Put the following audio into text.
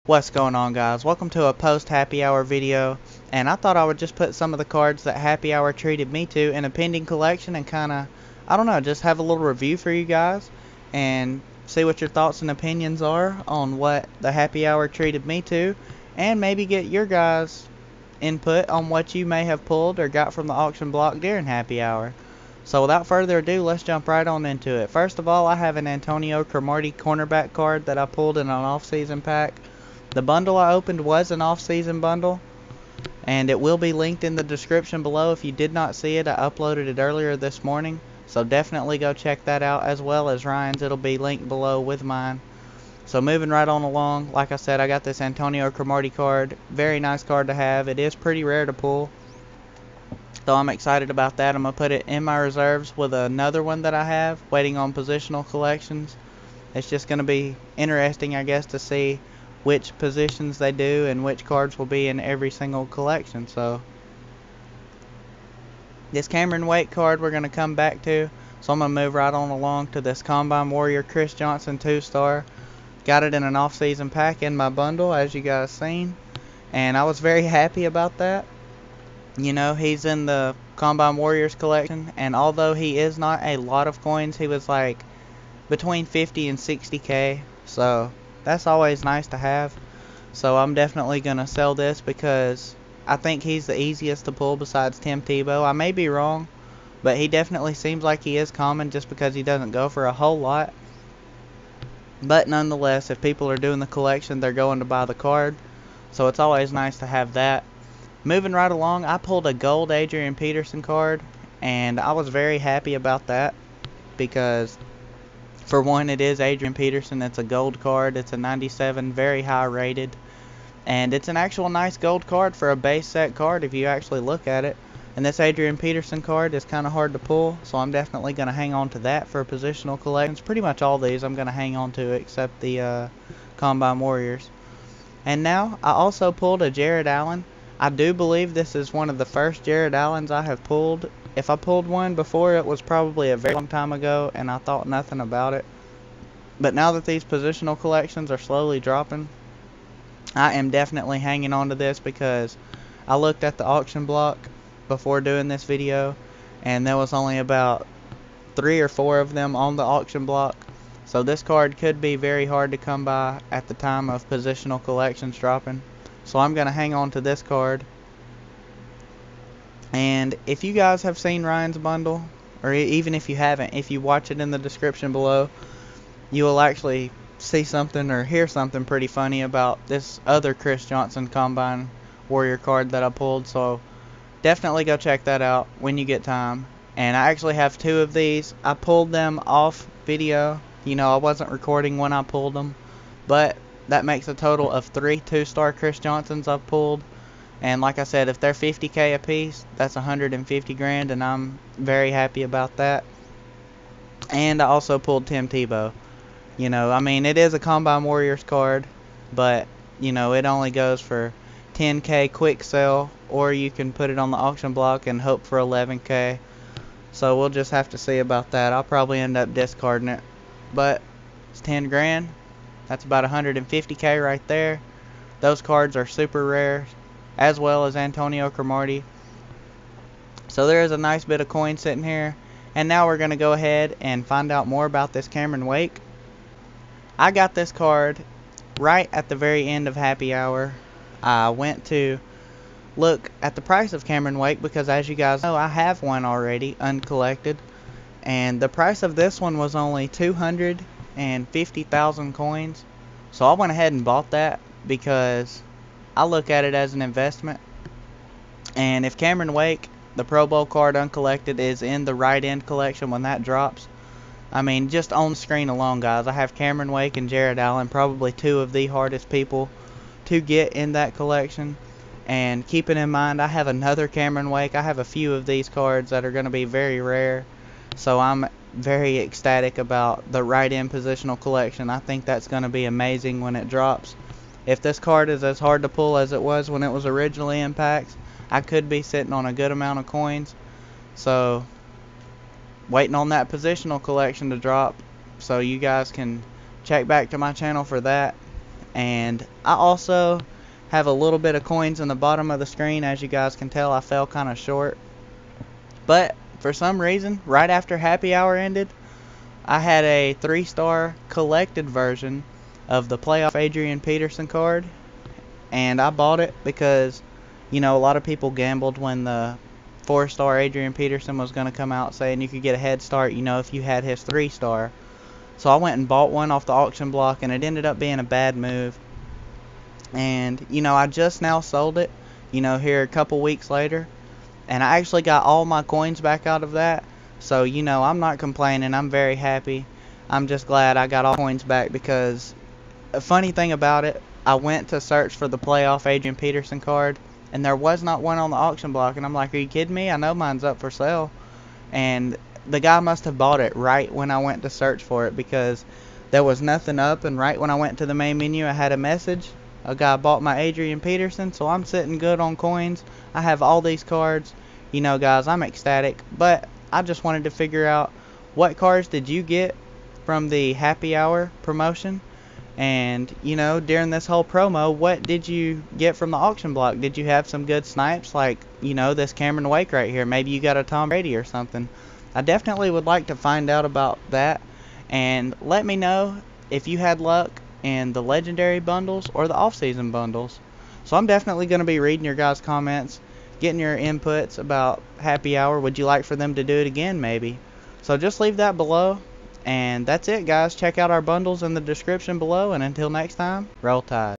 What's going on, guys? Welcome to a post happy hour video, and I thought I would just put some of the cards that happy hour treated me to in a pending collection and kinda, I don't know, just have a little review for you guys and see what your thoughts and opinions are on what the happy hour treated me to, and maybe get your guys input on what you may have pulled or got from the auction block during happy hour. So without further ado, let's jump right on into it. First of all, I have an Antonio Cromartie cornerback card that I pulled in an off-season pack. The bundle I opened was an off-season bundle, and it will be linked in the description below. If you did not see it, I uploaded it earlier this morning, so definitely go check that out, as well as Ryan's. It'll be linked below with mine. So moving right on along, like I said, I got this Antonio Cromartie card. Very nice card to have. It is pretty rare to pull, so I'm excited about that. I'm going to put it in my reserves with another one that I have waiting on positional collections. It's just going to be interesting, I guess, to see which positions they do and which cards will be in every single collection. So this Cameron Wake card we're going to come back to, so I'm going to move right on along to this Combine Warrior Chris Johnson 2-star. Got it in an off-season pack in my bundle, as you guys seen, and I was very happy about that. You know, he's in the Combine Warriors collection, and although he is not a lot of coins, he was like between 50 and 60k, so that's always nice to have. So I'm definitely going to sell this because I think he's the easiest to pull besides Tebow. I may be wrong, but he definitely seems like he is common just because he doesn't go for a whole lot. But nonetheless, if people are doing the collection, they're going to buy the card, so it's always nice to have that. Moving right along, I pulled a gold Adrian Peterson card, and I was very happy about that because, for one, it is Adrian Peterson. It's a gold card. It's a 97, very high rated, and it's an actual nice gold card for a base set card if you actually look at it. And this Adrian Peterson card is kind of hard to pull, so I'm definitely going to hang on to that for positional collections. Pretty much all these I'm going to hang on to except the Combine Warriors. And now I also pulled a Jared Allen. I do believe this is one of the first Jared Allens I have pulled. If I pulled one before, it was probably a very long time ago, and I thought nothing about it. But now that these positional collections are slowly dropping, I am definitely hanging on to this because I looked at the auction block before doing this video, and there was only about 3 or 4 of them on the auction block. So this card could be very hard to come by at the time of positional collections dropping. So I'm going to hang on to this card. And if you guys have seen Ryan's bundle, or even if you haven't, if you watch it in the description below, you will actually see something or hear something pretty funny about this other Chris Johnson Combine Warrior card that I pulled. So definitely go check that out when you get time. And I actually have 2 of these. I pulled them off video. You know, I wasn't recording when I pulled them, but that makes a total of 3 2-star Chris Johnsons I've pulled. And like I said, if they're 50k a piece, that's 150 grand, and I'm very happy about that. And I also pulled Tebow. You know, I mean, it is a Combine Warriors card, but you know, it only goes for 10k quick sale, or you can put it on the auction block and hope for 11k. So we'll just have to see about that. I'll probably end up discarding it, but it's 10 grand. That's about 150k right there. Those cards are super rare, as well as Antonio Cromartie. So there is a nice bit of coin sitting here. And now we're going to go ahead and find out more about this Cameron Wake. I got this card right at the very end of happy hour. I went to look at the price of Cameron Wake because, as you guys know, I have one already uncollected. And the price of this one was only 250,000 coins. So I went ahead and bought that because I look at it as an investment. And if Cameron Wake, the Pro Bowl card uncollected, is in the right end collection when that drops, I mean, just on the screen alone, guys, I have Cameron Wake and Jared Allen, probably 2 of the hardest people to get in that collection. And keeping in mind, I have another Cameron Wake. I have a few of these cards that are going to be very rare. So I'm very ecstatic about the right end positional collection. I think that's going to be amazing when it drops. If this card is as hard to pull as it was when it was originally in packs, I could be sitting on a good amount of coins. So waiting on that positional collection to drop, so you guys can check back to my channel for that. And I also have a little bit of coins in the bottom of the screen. As you guys can tell, I fell kind of short. But for some reason, right after happy hour ended, I had a 3-star collected version of the playoff Adrian Peterson card, and I bought it because, you know, a lot of people gambled when the 4-star Adrian Peterson was going to come out, saying you could get a head start, you know, if you had his 3-star. So I went and bought one off the auction block, and it ended up being a bad move. And, you know, I just now sold it, you know, here a couple weeks later, and I actually got all my coins back out of that. So, you know, I'm not complaining. I'm very happy. I'm just glad I got all coins back, because a funny thing about it, I went to search for the playoff Adrian Peterson card, and there was not one on the auction block. And I'm like, are you kidding me? I know mine's up for sale. And the guy must have bought it right when I went to search for it, because there was nothing up. And right when I went to the main menu, I had a message. A guy bought my Adrian Peterson, so I'm sitting good on coins. I have all these cards. You know, guys, I'm ecstatic. But I just wanted to figure out, what cards did you get from the happy hour promotion? And, you know, during this whole promo, what did you get from the auction block? Did you have some good snipes, like, you know, this Cameron Wake right here? Maybe you got a Tom Brady or something. I definitely would like to find out about that. And let me know if you had luck in the legendary bundles or the off-season bundles. So I'm definitely going to be reading your guys' comments, getting your inputs about happy hour. Would you like for them to do it again, maybe? So just leave that below. And that's it, guys. Check out our bundles in the description below. And until next time, roll tide.